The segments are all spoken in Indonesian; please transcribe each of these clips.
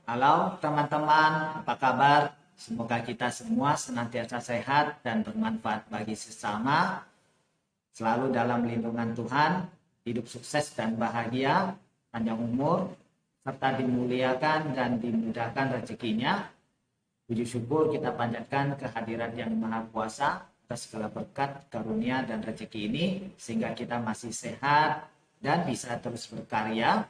Halo teman-teman, apa kabar? Semoga kita semua senantiasa sehat dan bermanfaat bagi sesama, selalu dalam lindungan Tuhan, hidup sukses dan bahagia, panjang umur, serta dimuliakan dan dimudahkan rezekinya. Puji syukur kita panjatkan kehadiran Yang Maha Kuasa atas segala berkat, karunia, dan rezeki ini, sehingga kita masih sehat dan bisa terus berkarya.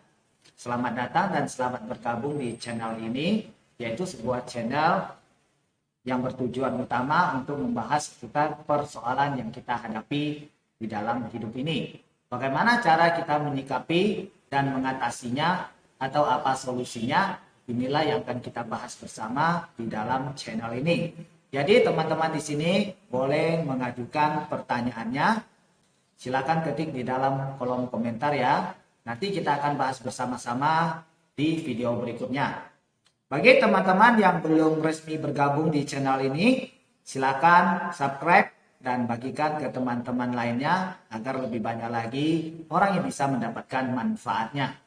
Selamat datang dan selamat bergabung di channel ini, yaitu sebuah channel yang bertujuan utama untuk membahas seputar persoalan yang kita hadapi di dalam hidup ini. Bagaimana cara kita menyikapi dan mengatasinya atau apa solusinya, inilah yang akan kita bahas bersama di dalam channel ini. Jadi teman-teman di sini boleh mengajukan pertanyaannya. Silakan ketik di dalam kolom komentar ya. Nanti kita akan bahas bersama-sama di video berikutnya. Bagi teman-teman yang belum resmi bergabung di channel ini, silakan subscribe dan bagikan ke teman-teman lainnya agar lebih banyak lagi orang yang bisa mendapatkan manfaatnya.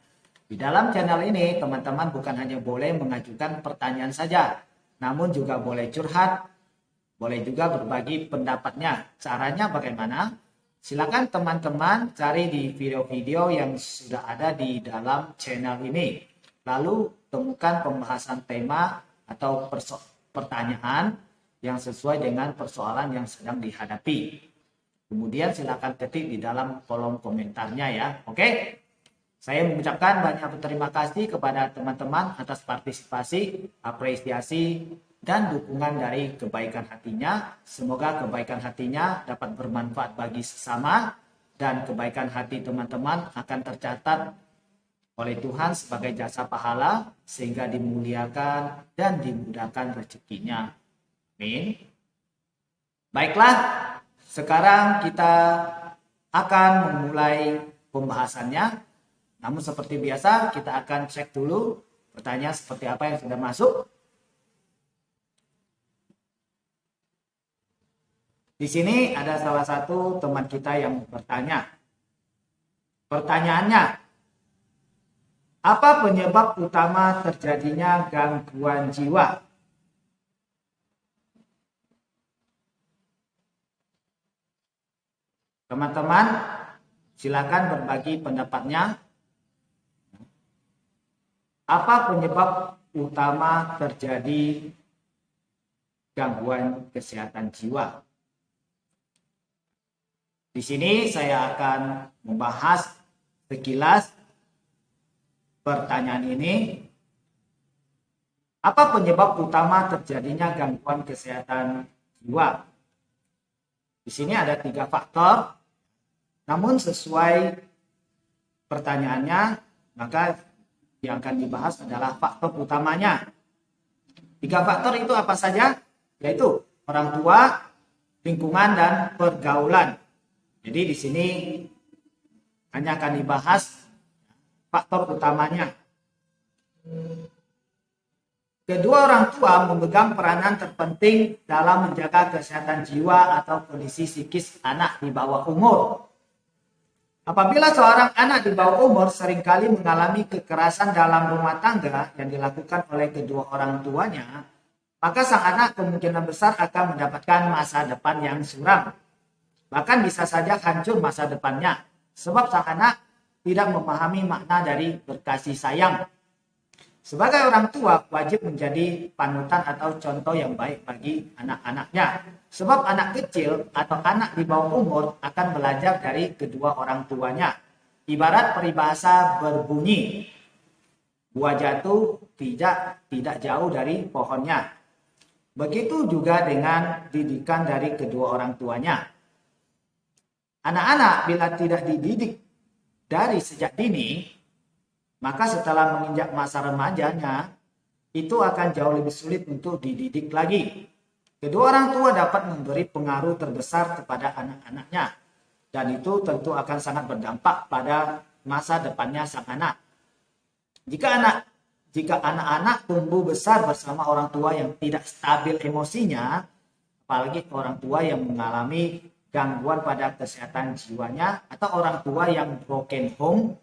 Di dalam channel ini, teman-teman bukan hanya boleh mengajukan pertanyaan saja, namun juga boleh curhat, boleh juga berbagi pendapatnya. Caranya bagaimana? Silakan teman-teman cari di video-video yang sudah ada di dalam channel ini. Lalu temukan pembahasan tema atau pertanyaan yang sesuai dengan persoalan yang sedang dihadapi. Kemudian silakan ketik di dalam kolom komentarnya ya. Oke? Saya mengucapkan banyak terima kasih kepada teman-teman atas partisipasi, apresiasi, dan dukungan dari kebaikan hatinya. Semoga kebaikan hatinya dapat bermanfaat bagi sesama dan kebaikan hati teman-teman akan tercatat oleh Tuhan sebagai jasa pahala sehingga dimuliakan dan dimudahkan rezekinya. Amin. Baiklah, sekarang kita akan memulai pembahasannya. Namun seperti biasa kita akan cek dulu pertanyaan seperti apa yang sudah masuk. Di sini ada salah satu teman kita yang bertanya. Pertanyaannya, apa penyebab utama terjadinya gangguan jiwa? Teman-teman, silakan berbagi pendapatnya. Apa penyebab utama terjadi gangguan kesehatan jiwa? Di sini saya akan membahas sekilas pertanyaan ini. Apa penyebab utama terjadinya gangguan kesehatan jiwa? Di sini ada 3 faktor. Namun sesuai pertanyaannya, maka yang akan dibahas adalah faktor utamanya. 3 faktor itu apa saja? Yaitu orang tua, lingkungan, dan pergaulan. Jadi di sini hanya akan dibahas faktor utamanya. Kedua orang tua memegang peranan terpenting dalam menjaga kesehatan jiwa atau kondisi psikis anak di bawah umur. Apabila seorang anak di bawah umur seringkali mengalami kekerasan dalam rumah tangga yang dilakukan oleh kedua orang tuanya, maka sang anak kemungkinan besar akan mendapatkan masa depan yang suram. Bahkan bisa saja hancur masa depannya, sebab sang anak tidak memahami makna dari berkasih sayang. Sebagai orang tua, wajib menjadi panutan atau contoh yang baik bagi anak-anaknya. Sebab anak kecil atau anak di bawah umur akan belajar dari kedua orang tuanya. Ibarat peribahasa berbunyi, buah jatuh tidak jauh dari pohonnya. Begitu juga dengan didikan dari kedua orang tuanya. Anak-anak bila tidak dididik dari sejak dini, maka setelah menginjak masa remajanya, itu akan jauh lebih sulit untuk dididik lagi. Kedua orang tua dapat memberi pengaruh terbesar kepada anak-anaknya, dan itu tentu akan sangat berdampak pada masa depannya sang anak. Jika anak-anak tumbuh besar bersama orang tua yang tidak stabil emosinya, apalagi orang tua yang mengalami gangguan pada kesehatan jiwanya atau orang tua yang broken home,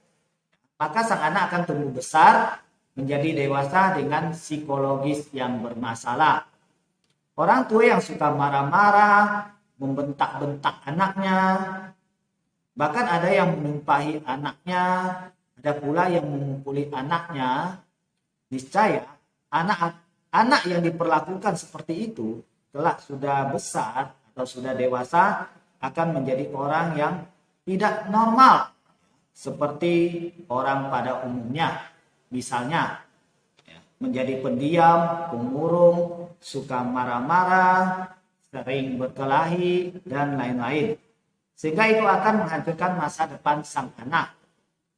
maka sang anak akan tumbuh besar menjadi dewasa dengan psikologis yang bermasalah. Orang tua yang suka marah-marah, membentak-bentak anaknya, bahkan ada yang menumpahi anaknya, ada pula yang memukuli anaknya. Niscaya anak yang diperlakukan seperti itu kelak sudah besar atau sudah dewasa akan menjadi orang yang tidak normal seperti orang pada umumnya. Misalnya menjadi pendiam, pemurung, suka marah-marah, sering berkelahi, dan lain-lain. Sehingga itu akan menghancurkan masa depan sang anak.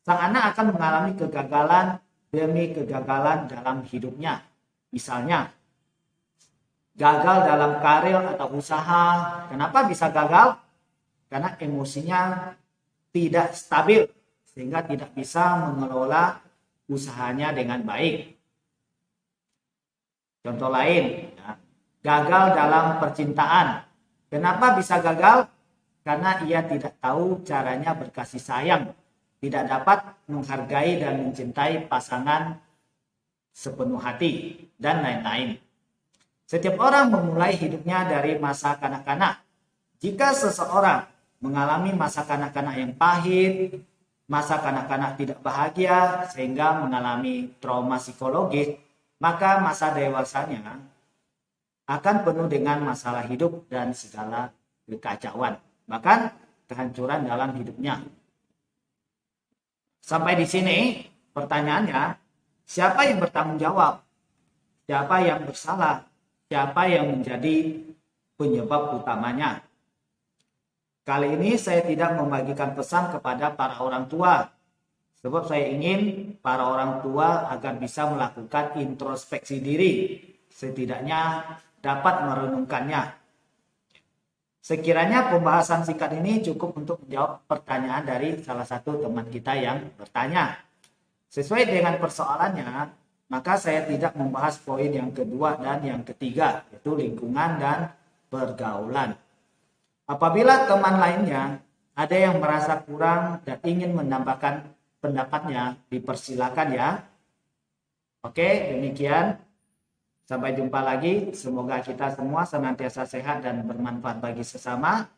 Sang anak akan mengalami kegagalan demi kegagalan dalam hidupnya. Misalnya, gagal dalam karir atau usaha. Kenapa bisa gagal? Karena emosinya tidak stabil, sehingga tidak bisa mengelola usahanya dengan baik. Contoh lain, gagal dalam percintaan. Kenapa bisa gagal? Karena ia tidak tahu caranya berkasih sayang, tidak dapat menghargai dan mencintai pasangan sepenuh hati, dan lain-lain. Setiap orang memulai hidupnya dari masa kanak-kanak. Jika seseorang mengalami masa kanak-kanak yang pahit, masa kanak-kanak tidak bahagia, sehingga mengalami trauma psikologis, maka masa dewasanya akan penuh dengan masalah hidup dan segala kekacauan, bahkan kehancuran dalam hidupnya. Sampai di sini pertanyaannya, siapa yang bertanggung jawab? Siapa yang bersalah? Siapa yang menjadi penyebab utamanya? Kali ini saya tidak membagikan pesan kepada para orang tua, sebab saya ingin para orang tua agar bisa melakukan introspeksi diri, setidaknya dapat merenungkannya. Sekiranya pembahasan singkat ini cukup untuk menjawab pertanyaan dari salah satu teman kita yang bertanya. Sesuai dengan persoalannya, maka saya tidak membahas poin yang kedua dan yang ketiga, yaitu lingkungan dan pergaulan. Apabila teman lainnya ada yang merasa kurang dan ingin menambahkan pendapatnya, dipersilakan ya. Oke, demikian. Sampai jumpa lagi. Semoga kita semua senantiasa sehat dan bermanfaat bagi sesama.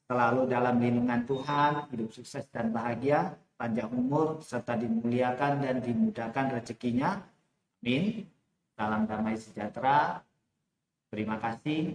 Selalu dalam lindungan Tuhan, hidup sukses dan bahagia, panjang umur, serta dimuliakan dan dimudahkan rezekinya. Amin. Salam damai sejahtera. Terima kasih.